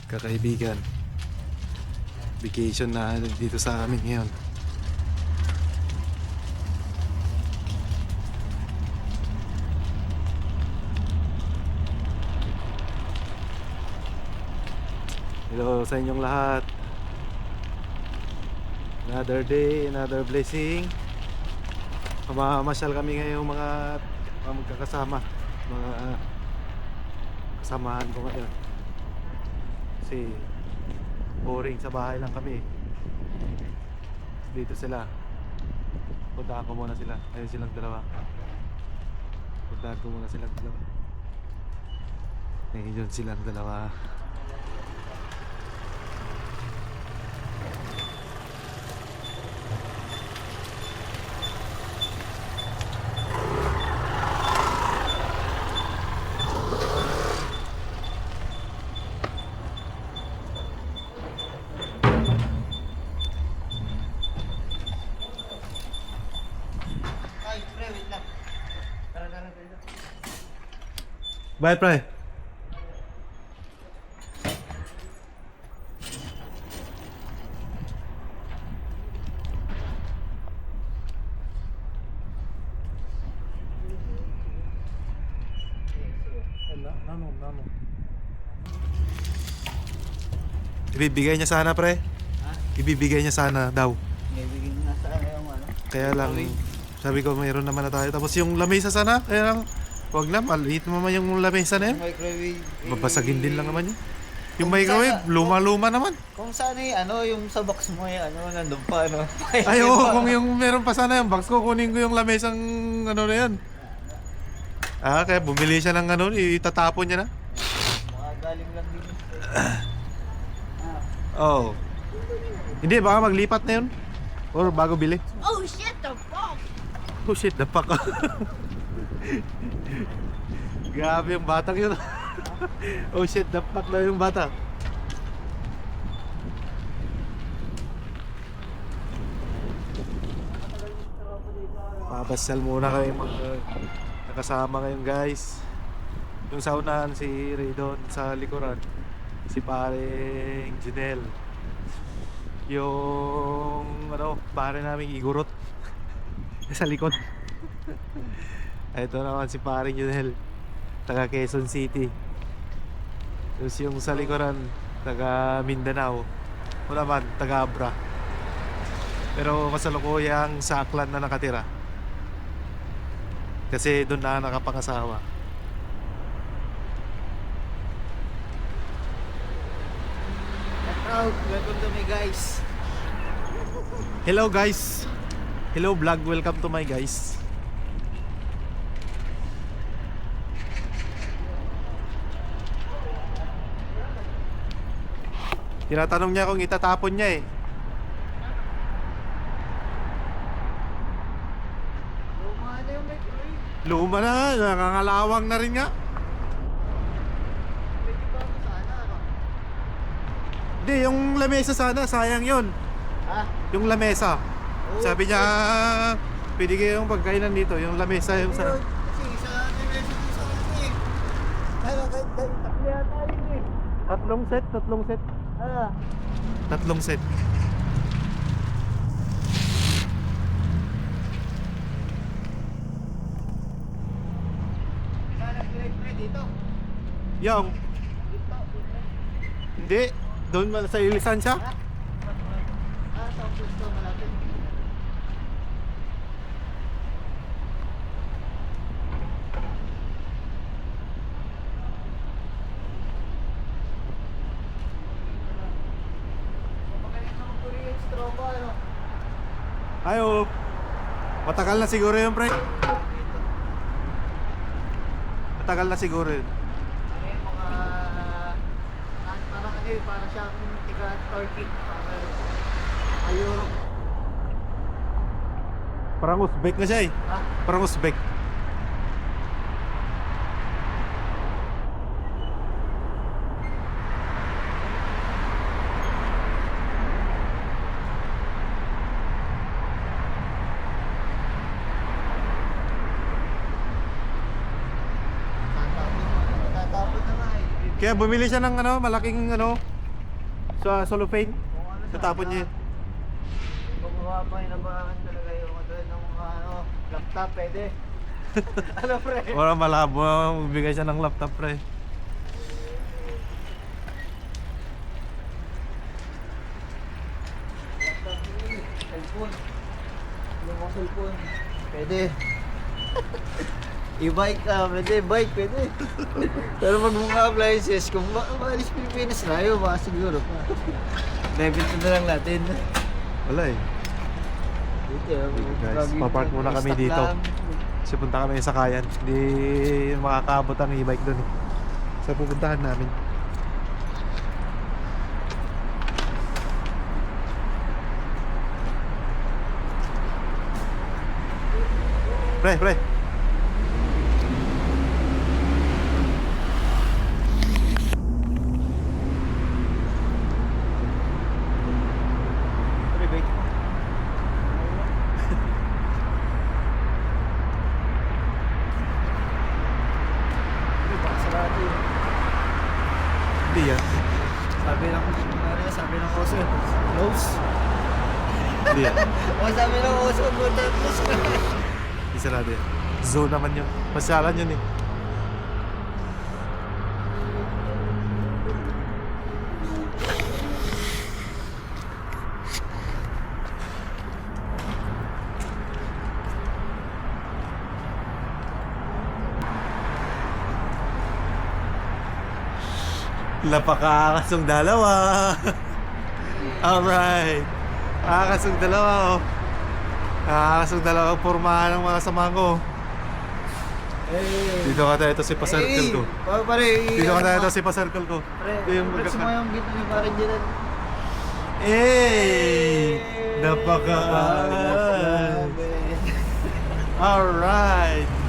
kakaibigan. Vacation na dito sa amin ngayon. Hello sa inyong lahat. Another day, another blessing. Mamamasyal kami ngayong mga magkakasama, mga kasamahan ko ngayon. Kasi boring sa bahay lang kami. Dito sila. Puntahan ko muna sila. Ayun silang dalawa. Puntahan ko muna silang dalawa. Ayun silang dalawa. Bye, pre. Ibibigay niya sana, pre. Ha? Ibibigay niya sana daw. Ibigay nga sa yung ano. Kaya lang, sabi ko mayroon naman na tayo. Tapos yung lamesa sana, kaya lang, wag na, maliit naman yung lamesa na yun. Microwave. Babasagin din lang naman yun. Yung microwave, luma-luma naman. Kung saan ano, yung sa box mo yung ano, nandun pa ano. Ay, oo, kung yung meron pa sana yung box ko, kunin ko yung lamesang ano na yan. Kaya bumili siya ng ano, itatapon niya na. Mga galing lang din. Oo. Hindi, baka maglipat na yun. Or bago bili. Oh shit, the fuck! Oh shit, the fuck. Grabe yung batang yun. Oh shit, the fuck na yung bata. Papasyal muna kayo mga nakasama ngayon, guys. Yung sa unahan si Raydon, sa likuran si paring Janelle. Yung ano, pare namin Igorot sa likod. Ito naman si paring Janelle, taga Quezon City. Tapos yung sa likuran, taga Mindanao. O naman, taga Abra. Pero kasalukuyang sa Aklan na nakatira. Kasi doon na nakapangasawa. Welcome to me, guys. Hello guys. Hello vlog, welcome to my guys. Tinatanong niya kung itatapon niya eh. Luma na yung microwave. Luma na, nakangalawang na rin nga. Pwede ba ako sana, ano? Hindi, yung lamesa sana, sayang yun. Ha? Yung lamesa. Oo. Sabi niya, pwede kayong pagkainan dito, yung lamesa yung sa... Kasi isa natin meron sa ano eh. Ano, kahit tatlo yata yun eh. Tatlong set. Ah. Tatlong set. Sana pre dito. Yung, Dito. hindi, doon sa ilisan siya. Sa office ko malapit. Magaling naman po rin yung strobo, ano? Ayo. Matagal na siguro yun, pre. Matagal na siguro yun. Ano yung mga... Parang ano yun, parang siyang tiga-Turkey. Ayun. Parang Uzbek na siya eh. Ah, Parang Uzbek. Kaya bumili siya ng ano, malaking ano, Sa cellophane. Kung ano Tatapon niya yun. Kung mapapahinabangan talaga yung katulad ng mga laptop, pwede. Ano pre? Wala malabo. Magbigay siya ng laptop, pre. Laptop, cellphone. Yung mga cellphone, pwede. E-bike pwede, bike, pwede. Pero pag mga appliances, kung maalis Pilipinas na, yun, baka siguro pa. Debit na lang natin. Wala eh. Dito, Guys, papark muna kami stock dito. lang. Kasi punta kami sa Kayan. Hindi makakaabot ang e-bike doon eh. Sa pupuntahan namin. Pre, pre. Pre, wait. Pre, baka sarado yun. Hindi yan. Sabi ng oso, close. Hindi yan. O sabi ng oso, buta, close ka. Hindi sarado yan. Zone naman yun. Pasyalan yun eh. Napakakasong dalawa. Alright. Nakakasong dalawa oh. Nakakasong dalawa ang pormahan ng mga samahan ko. Hey. Dito ka tayo, ito si pa-circle ko. Pare, Dito ka tayo, ito si pa-circle ko. Pre, Ito yung pre, sumayang gito ni Pare Dylan. Eh! Napaka... Alright.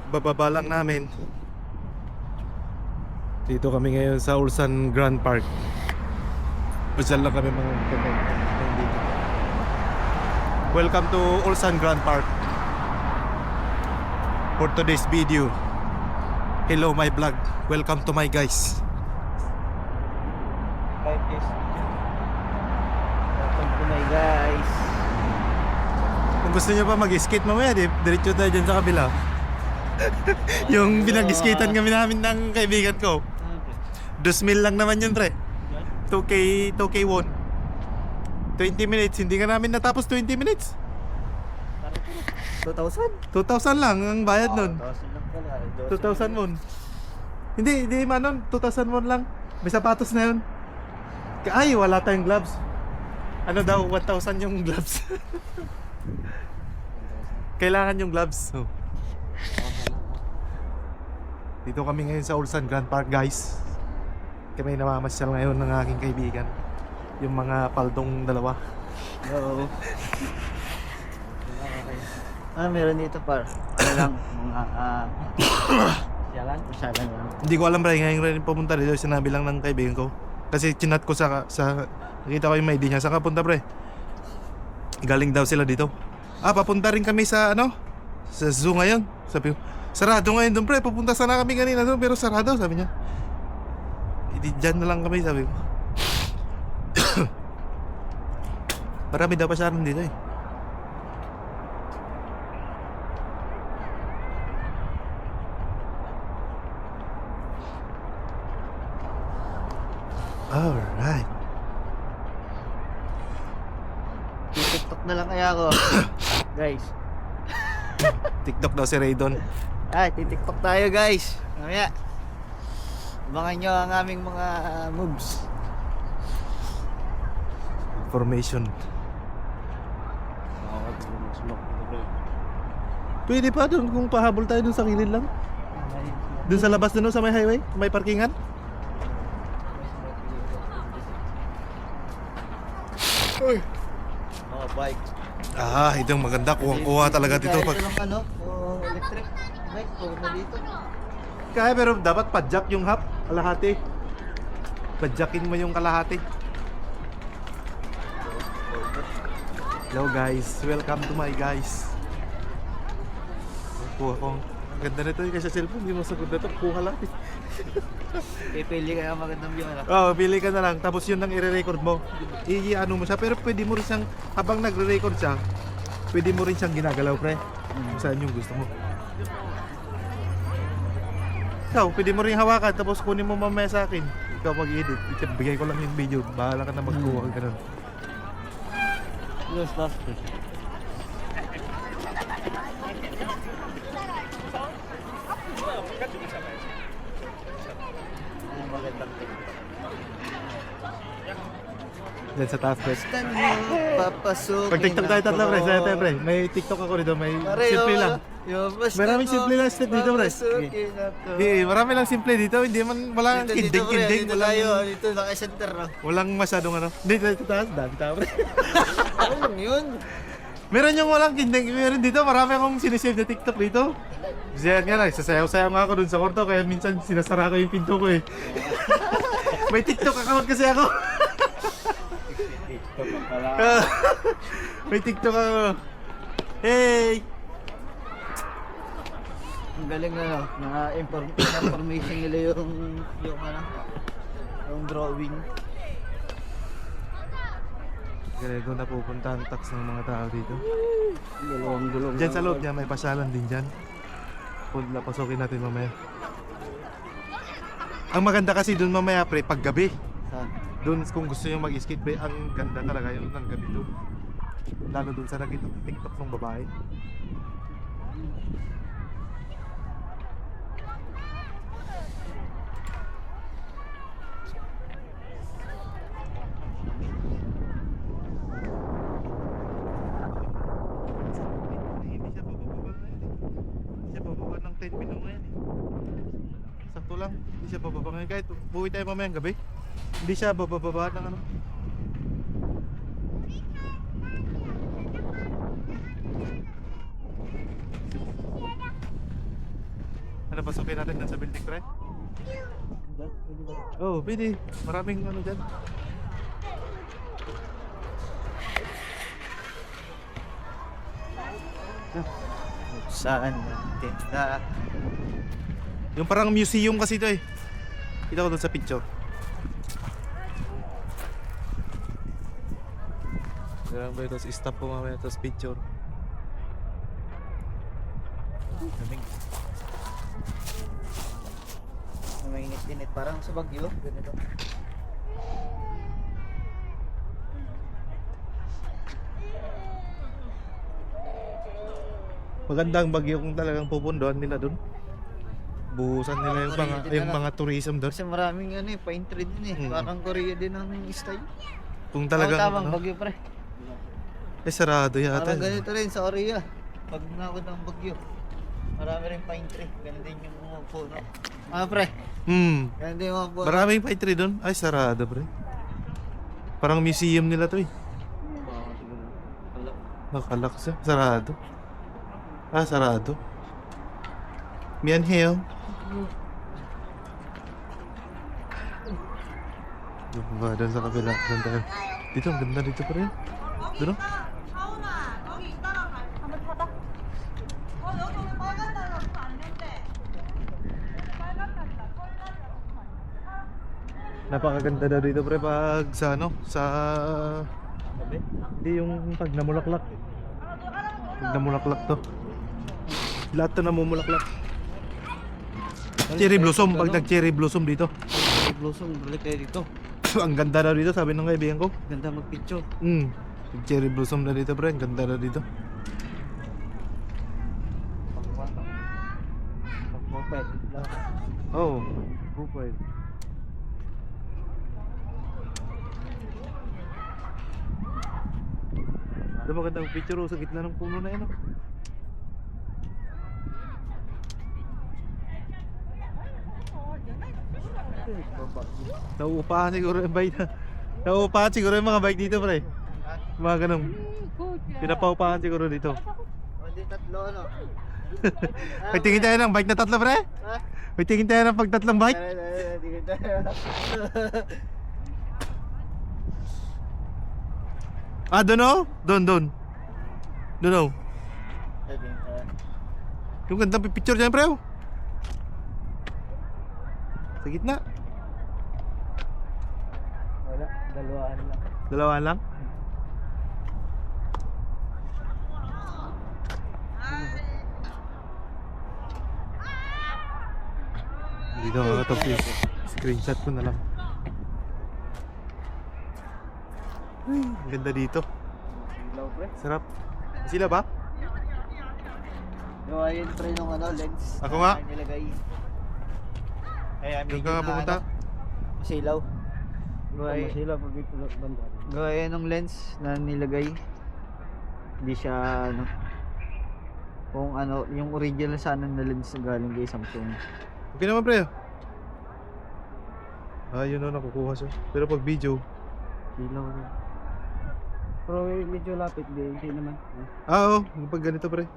Bababa lang namin. Dito kami ngayon sa Ulsan Grand Park. Pasyal lang kami mga dito. Welcome to Ulsan Grand Park. For today's video. Hello my vlog. Welcome to my guys. Welcome to my guys. Kung gusto nyo pa mag-skate mamaya, diretso tayo dyan sa kabila. Yung pinag-skatean kami namin ng kaibigan ko. 2,000 lang naman yun, pre. 2K won. 20 minutes, hindi ka namin natapos 20 minutes. 2,000? 2,000 lang ang bayad nun. 2,000 lang pala. 2,000 won. Hindi man nun, 2,000 won lang. May sapatos na yun. Ay, wala tayong gloves. Ano daw, 1,000 yung gloves. Kailangan yung gloves. Oh. Dito kami ngayon sa Ulsan Grand Park, guys. Kami namamasyal ngayon ng aking kaibigan. Yung mga paldong dalawa. Oo. Meron dito par. Ano lang, mga Pasyalan lang. Hindi ko alam, pre, ngayon rin pumunta dito. Sinabi lang ng kaibigan ko. Kasi chinat ko sa nakita ko yung may ID niya. Saan ka punta, pre? Galing daw sila dito. Papunta rin kami sa sa zoo ngayon. Sabi ko, sarado ngayon doon, pre. Pupunta sana kami kanina doon, pero sarado, sabi niya. Hindi, dyan na lang kami, sabi ko. Marami daw pa siya rin dito eh. Alright. TikTok na lang kaya ako. Guys. TikTok daw si Raydon. Ay, titiktok tayo guys. Mamaya. Abangan nyo ang aming mga moves. Formation. Pwede pa doon kung pahabol tayo doon sa kilid lang. Doon sa labas doon sa may highway, may parkingan. Uy. Mga bike. Ah, itong maganda. Kuha talaga dito pag... Ito lang ano, electric bike. Na dito. Kaya pero dapat padjak yung half, kalahati. Padjakin mo yung kalahati. Hello guys, welcome to my guys. Kuha ko. Ang ganda nito kasi sa cellphone, hindi mo sagot na ito. Kuha lang. Pipili ka ng magandang view na. Oo, pili ka na lang. Tapos yun ang i-record mo. I-ano mo siya. Pero pwede mo rin siyang, habang nagre-record siya, pwede mo rin siyang ginagalaw, pre. Kung saan yung gusto mo. Ikaw, pwede mo rin hawakan. Tapos kunin mo mamaya sa akin. Ikaw mag-edit. Bigay ko lang yung video. Bahala ka na magkuha ka ganun. Yes, last magandang Diyan sa taas, pre. Stand mo, papasok. Pag TikTok tayo tatlo, pre. Saya tayo, pre. May TikTok ako dito. May simple lang. Maraming simple lang step dito, pre. Di, marami lang simple dito. Hindi man, wala kang kinding-kinding. Dito tayo, dito lang ay center, no? Walang masyadong ano. Dito taas, dami tao, pre. Ano lang yun? Meron yung walang kinding. Meron dito, marami akong sinisave na TikTok dito. Kasi yan nga, sasayaw-sayaw nga ako dun sa kwarto. Kaya minsan sinasara ko yung pinto ko eh. May TikTok account kasi ako. May TikTok ako. Hey! Ang galing na, no? Na-information nila yung ano, yung drawing. Ganito na pupunta ang tax ng mga tao dito. Dalawang gulong. Diyan sa loob niya, may pasyalan din dyan. Punta, pasokin natin mamaya. Ang maganda kasi dun mamaya, pre, paggabi. Saan? Doon kung gusto nyo mag-skate, pre, ang ganda talaga yung ng gabi doon. Lalo doon sa nag-tiktok ng babae. Hindi siya bababa ngayon eh. Hindi siya bababa ng 10 minutes ngayon eh. Sakto lang, hindi siya bababa ngayon. Kahit buwi tayo mamayang gabi, hindi siya bababa ng ano. Ano, pasukin natin dun sa building, pre? Oh, pwede. Maraming ano dyan. Saan natin na? Yung parang museum kasi ito eh. Kita ko dun sa picture. Garang ba ito? Stop po mamaya. Tapos picture. Daming. Mainit-init. Parang sa Baguio. Ganito. Magandang Bagyo kung talagang pupundoan nila dun. Buhusan nila yung mga tourism doon. Kasi maraming ano eh, pine tree din eh. Parang Korea din ang style. Kung talagang tamang ano, Baguio, pre. sarado yata. Parang ganito rin sa Korea. Pag nakod ng Baguio. Marami rin pine tree. Ganun din yung mga puno. Pre. Ganun din yung mga puno. Maraming pine tree doon. Ay, sarado, pre. Parang museum nila to eh. Nakalak siya. Sarado. Ah, sarado. Mianheo. Ba, doon sa kabila. Doon tayo. Dito, ang ganda dito pa rin. Doon, oh. Napakaganda daw dito, pre, pag sa ano, sa... Hindi, yung pag namulaklak. Pag namulaklak to. Lahat to namumulaklak. Cherry blossom, pag nag-cherry blossom dito. Cherry blossom, balik kayo dito. Ang ganda daw dito, sabi ng kaibigan ko. Ganda mag-picture. Cherry blossom na dito, pre. Ang ganda daw dito. Profile. Oo, profile. Ito magandang picture sa gitna ng puno na yan. Oh. Nauupahan siguro yung bike na. Nauupahan siguro yung mga bike dito, pre. Mga ganun. Pinapaupahan siguro dito. Hindi tatlo, ano? Pagtingin tayo ng bike na tatlo, pre. Ha? Pagtingin tayo ng pagtatlong bike. Tingin tayo. Ah, doon oh. Doon oh. Yung gandang picture dyan, pre. Oh. Sa gitna. Wala, dalawaan lang. Dalawaan lang. Dito makakatap yung screenshot ko na lang. Ay, ang ganda dito. Ilaw, pre. Sarap. Sila ba? Gawa yun, pre, nung ano, lens. Ako nga. Na nilagay. Ay, Doon ka nga pumunta. Masilaw. Gawa yun. Masila pag dito banda. Gawa yun nung lens na nilagay. Hindi siya, ano. Kung ano, yung original sana na lens na galing kay Samsung. Okay naman, pre. Ah, yun o, nakukuha siya. Pero pag video, Silaw rin. Pero medyo lapit din, hindi naman. ah, oo, pag ganito, pre.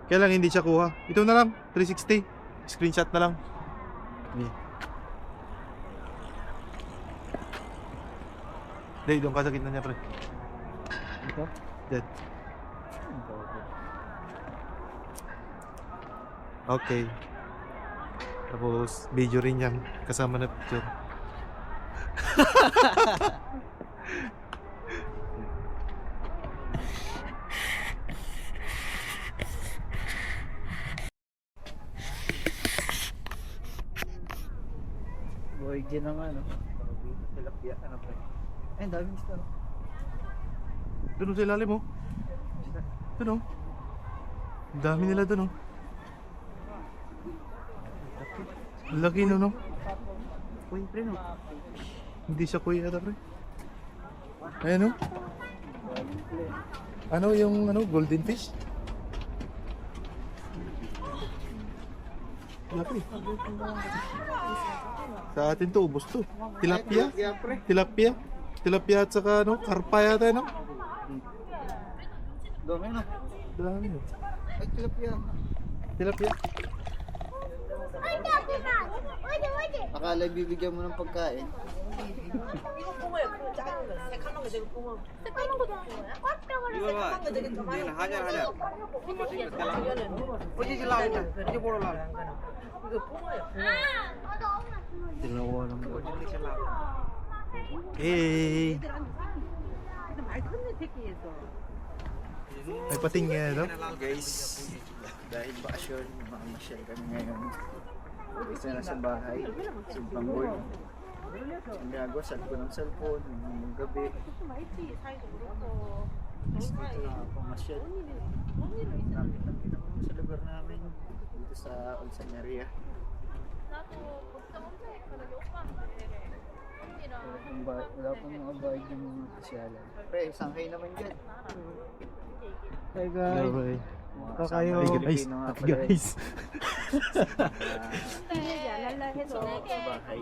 Kaya lang hindi siya kuha. Ito na lang, 360. Screenshot na lang. Okay. Day, doon ka sa gitna niya, pre. Ito? Dead. Okay. Tapos, video rin yan. Kasama na picture. Origin ng ano. Tilapia, ano pre. Ay, ang daming isda. Doon sa ilalim, oh. Doon, oh. Ang dami nila doon, oh. Ang laki, no? Uy, pre, no? Hindi siya kuya ata, pre. Ayan, oh. Ano yung golden fish? Laki. Sa atin to, ubos to. Tilapia. pre. Tilapia. Tilapia at saka karpa yata, no? Dami, no? Dami, oh. Ay, tilapia. Tilapia. Akala bibigyan mo ng pagkain. Dalawa lang. Hey. May pating nga, no? Guys, dahil bakasyon, makamasyal kami ngayon. Isa na sa bahay, simpang board. Ang gagawa, sad ko ng cellphone, ng gabi. Tapos dito na pamasyal. Lapit-lapit ako sa lugar namin, dito sa Olsaneria. Wala pang mga bayad yung mga kasyalan. Pre, sangkay naman dyan. Hey guys. Bye. Kakayo. Hey guys. Guys. Sa bahay.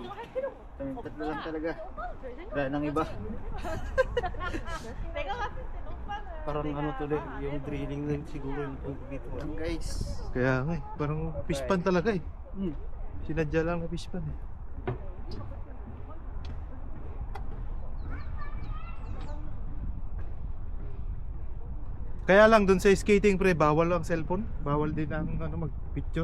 Kami tatlo lang talaga. Wala nang iba. Parang ano tuloy, yung drilling na siguro yung dito. Yan guys. Kaya nga, parang fish pan talaga, eh. Sinadya lang na fish pan, eh. Kaya lang dun sa skating, pre, bawal ang cellphone. Bawal din ang mag-picture.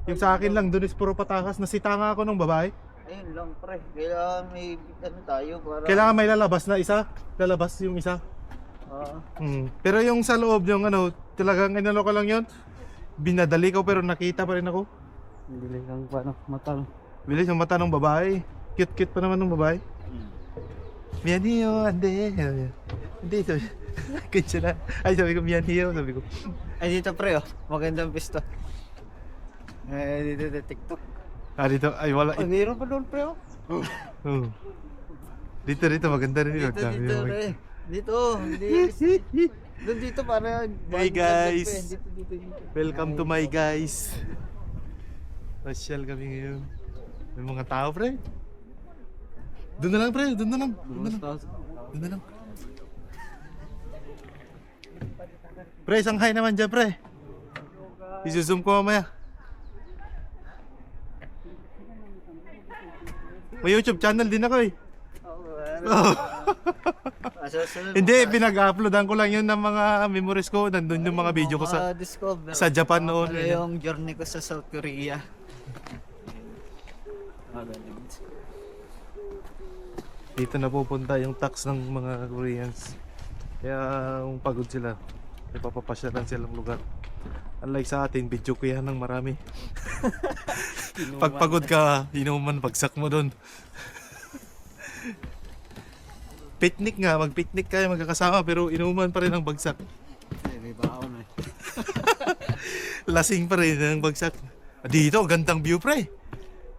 Yung sa akin lang dun is puro patakas. Nasita nga ako ng babae. Ayun lang pre. Kailangan may ano tayo para... Kailangan may lalabas na isa. Lalabas yung isa. Pero yung sa loob yung talagang inano ko lang yun. Binadali ko pero nakita pa rin ako. Hindi lang paano matang. Bilis yung mata ng babae. Cute-cute pa naman ng babae. Miyan hiyo, ande. Hindi, sabi. Kaya na. Ay, sabi ko, miyan hiyo, sabi ko. Ay dito pre oh. Magandang pisto. Dito sa TikTok. Dito. Ay, wala. Ay, mayroon pa doon, pre. Oh. Oh. Dito, maganda rin yun. Dito, pre. Dito. Doon dito para... Hey guys! Dito. Welcome to my guys. Pasyal kami ngayon. May mga tao, pre. Doon na lang, pre. Doon na lang. Pre, isang hi naman dyan, pre. Isusum ko mamaya. May YouTube channel din ako eh. Hindi, pinag-uploadan ko lang yun ng mga memories ko. Nandun yung mga video ko sa Japan noon. Ano yung journey ko sa South Korea. Dito na pupunta yung tax ng mga Koreans. Kaya kung pagod sila, may papapasyalan silang lugar. Unlike sa atin, video ko yan ng marami. Pag pagod ka, inuman, bagsak mo doon. Picnic nga, mag-picnic kayo magkakasama pero inuman pa rin ang bagsak. May baon eh. Lasing pa rin ang bagsak. Dito, gandang view, pre.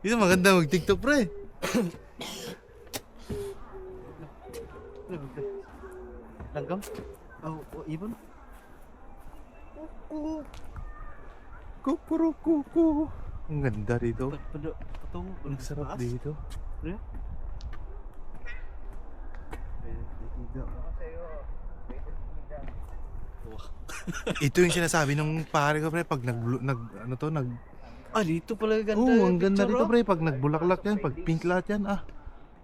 Dito maganda mag-TikTok, pre. Langgam? Ibon? Kukurukuku. Ang ganda dito. Ang sarap dito. Ito yung sinasabi ng pare ko, pre, pag Dito pala ganda. Oo, ang ganda picture, dito, pre, pag nagbulaklak yan, pag pink lahat yan,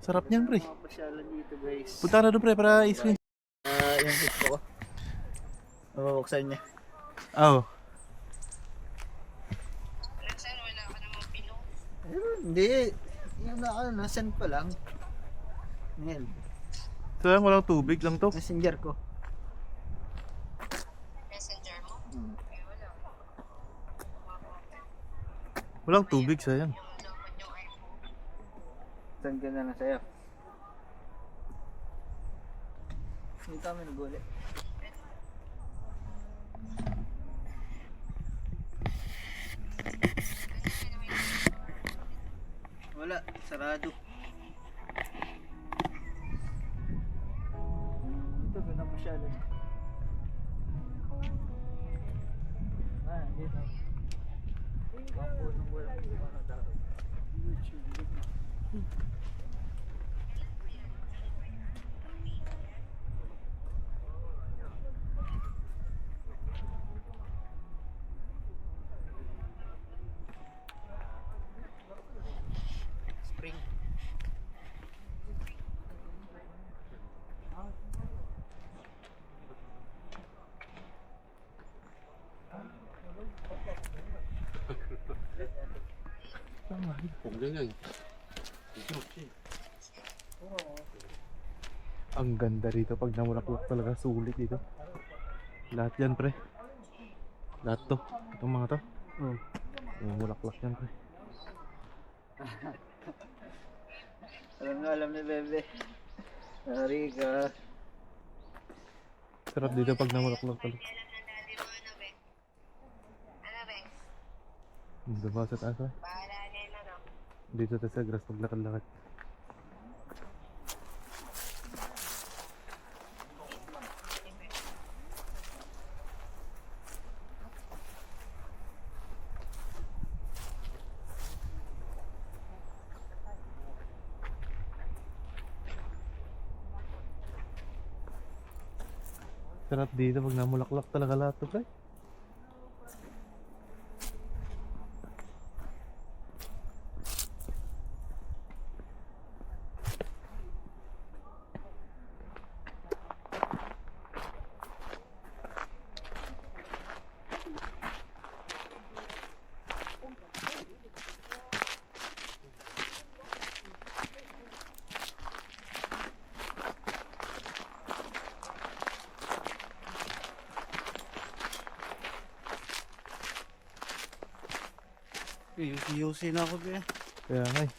sarap niyan, pre. Pasyalan dito, guys. Punta na doon, pre, para i-screen. Yung hit ko. Mabuksan niya. Oo. Hindi. Yung nasan pa lang. Ngayon. So yan, walang tubig lang to. Messenger ko. Messenger mo? Ay, wala. Walang tubig, sayang. Yung lobat yung iPhone. Saan ka na lang sa'yo? Dito kami nag-uli. Wala, sarado. Dito, ganda masyado. Dito. Ang punong walang mga tao. Spring. Ang ganda dito pag namulaklak talaga, sulit dito. Lahat yan, pre. Lahat to. Itong mga to. Namulaklak yan, pre. Alam ni Bebe. Sorry ka. Sarap dito pag namulaklak talaga. Alam ng daddy mo, ano, be? Ano, be? Diba sa taas, pre? Bahala nila, no? Dito tayo sa grass paglakad-lakad. Sarap dito pag namulaklak talaga lahat to, pre. Yusi na ako ba? Kaya nga eh.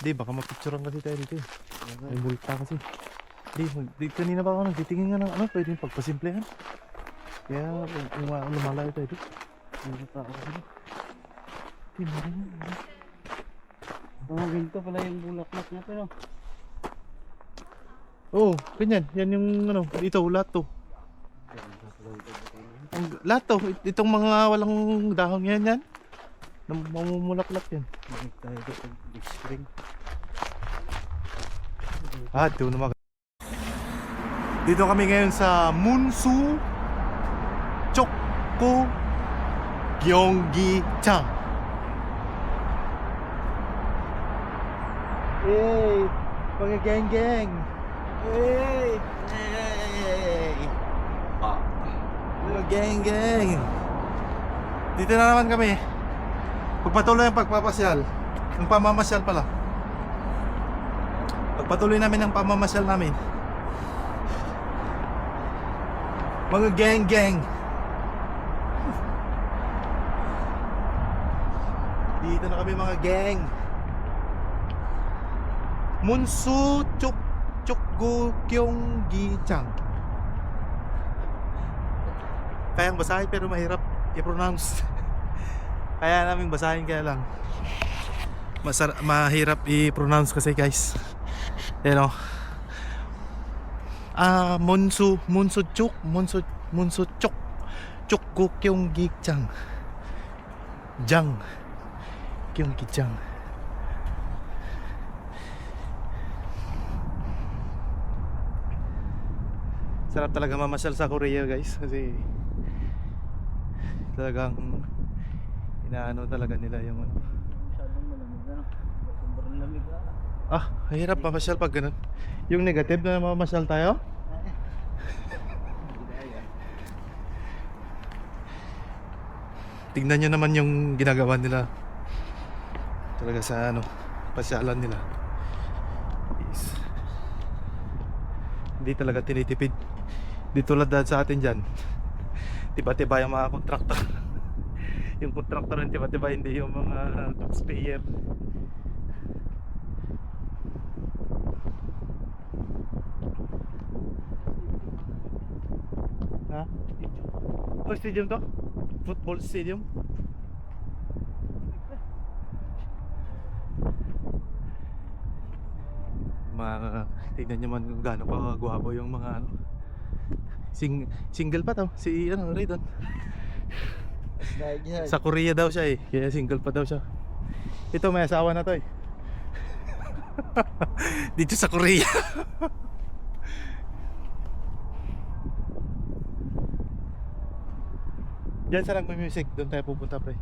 Di, baka mapicturean kasi tayo dito eh. May multa kasi. Di, kanina pa ako nagtitingin nga ng ano, pwede yung pagpasimplehan. Kaya lumalayo tayo dito. Mga ginto pala yung bulaklak na pero. Oo, ganyan. Yan yung ano, dito, lahat to. Lahat to, itong mga walang dahon yan. Mamumulaklak yan. Balik tayo sa big spring. Ito naman. Dito kami ngayon sa Munsu Chokko Gyeonggi-chang. Hey, mga geng-geng. Hey, hey. Mga geng-geng. Dito na naman kami. Pagpatuloy ang pagpapasyal. Ang pamamasyal pala. Pagpatuloy namin ang pamamasyal namin. Mga geng-geng. Dito na kami mga geng. Munsu Chokgo Gyeonggi-chang. Kayang basahin pero mahirap i-pronounce. Kaya namin basahin kaya lang. Mahirap i-pronounce kasi guys. You know. Munsu Chokgo Gyeonggi-chang. Jang Gyeonggi-chang. Sarap talaga mamasyal sa Korea guys kasi talagang inaano talaga nila yung ano. Masyadong malamig na. Sobrang lamig Hirap mamasyal pag ganun. Yung negative na mamasyal tayo. Tingnan nyo naman yung ginagawa nila talaga sa ano, pasyalan nila. Hindi talaga tinitipid. Di tulad sa atin dyan, tiba-tiba yung mga kontraktor. Yung kontraktor yung tiba-tiba, hindi yung mga taxpayer. Ha? Oh, stadium to? Football stadium? Tignan nyo man kung gaano pa gwapo yung mga ano. Single pa to si ano Raydon. Sa Korea daw siya kaya single pa daw siya. Ito may asawa na to dito sa Korea. Diyan sa nagme-music, doon tayo pupunta pre.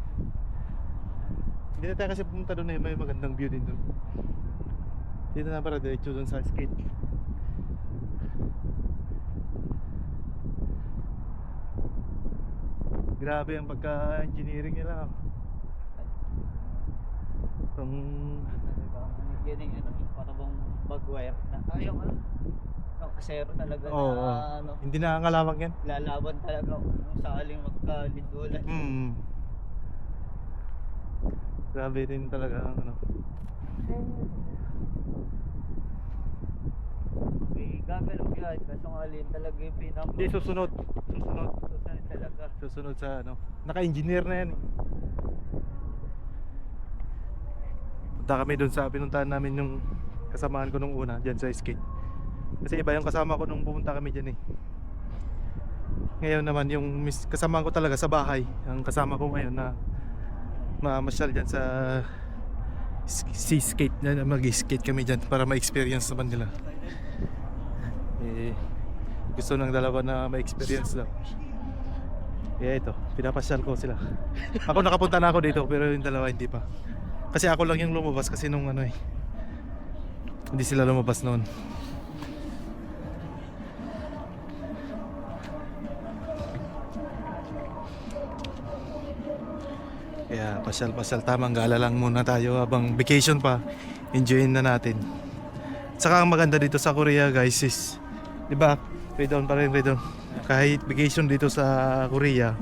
Hindi na tayo kasi pumunta doon may magandang view din doon. Dito na para diretso doon sa skate. Grabe ang pagka-engineering nila. Yan yung ano, para bang bag-wire na. Yung ano, yung kasero talaga Oo, na ano, hindi nakangalawang yan. lalaban talaga kung sakaling magkalindulan. Grabe din talaga ang ano. May gagalaw yan, kaso nga alin talaga yung Hindi susunod talaga. Susunod sa ano. Naka-engineer na yan Punta kami doon sa pinuntahan namin yung kasamahan ko nung una dyan sa skate. Kasi iba yung kasama ko nung pumunta kami dyan Ngayon naman yung kasama ko talaga sa bahay. Ang kasama ko ngayon na mamasyal dyan sa sea skate na mag-skate kami dyan para ma-experience naman nila. Gusto ng dalawa na ma-experience daw. Kaya ito, pinapasyal ko sila. Ako nakapunta na ako dito pero yung dalawa hindi pa. Kasi ako lang yung lumabas kasi nung ano hindi sila lumabas noon. Kaya pasyal-pasyal, tamang gala lang muna tayo habang vacation pa. Enjoyin na natin. Saka ang maganda dito sa Korea guys is, di ba? Redon pa rin, Redon. Kahit vacation dito sa Korea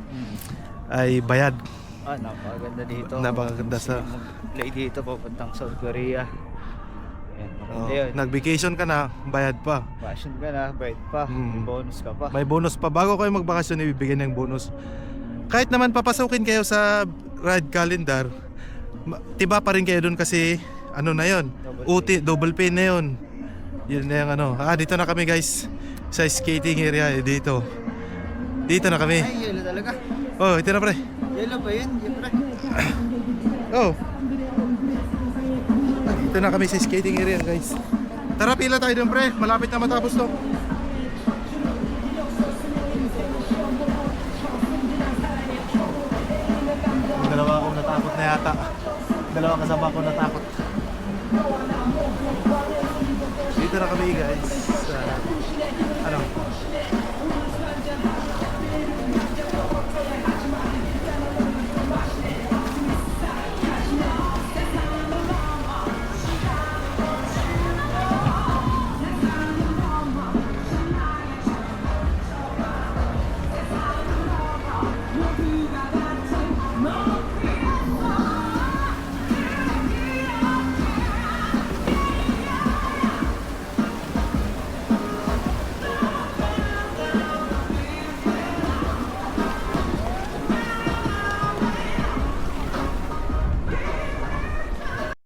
ay bayad. Napakaganda dito. Napakaganda sa Play dito papuntang South Korea. Ayan, maganda yun. Nag-vacation ka na, bayad pa. Passion ka na, bayad pa. May bonus ka pa. May bonus pa. Bago kayo magbakasyon, ibibigyan ng bonus. Kahit naman papasukin kayo sa ride calendar, tiba pa rin kayo doon kasi ano na yon, double pin na yon. Yun na yung ano. Dito na kami guys sa skating area dito. Dito na kami. Ay, yellow talaga. Oh, ito na pre. Yellow ba yun? Yun pre. Oh. Dito na kami sa skating area guys. Tara, pila tayo doon pre. Malapit na matapos to. Dalawa akong natakot na yata. Dalawa kasama akong natakot. Dito na kami guys.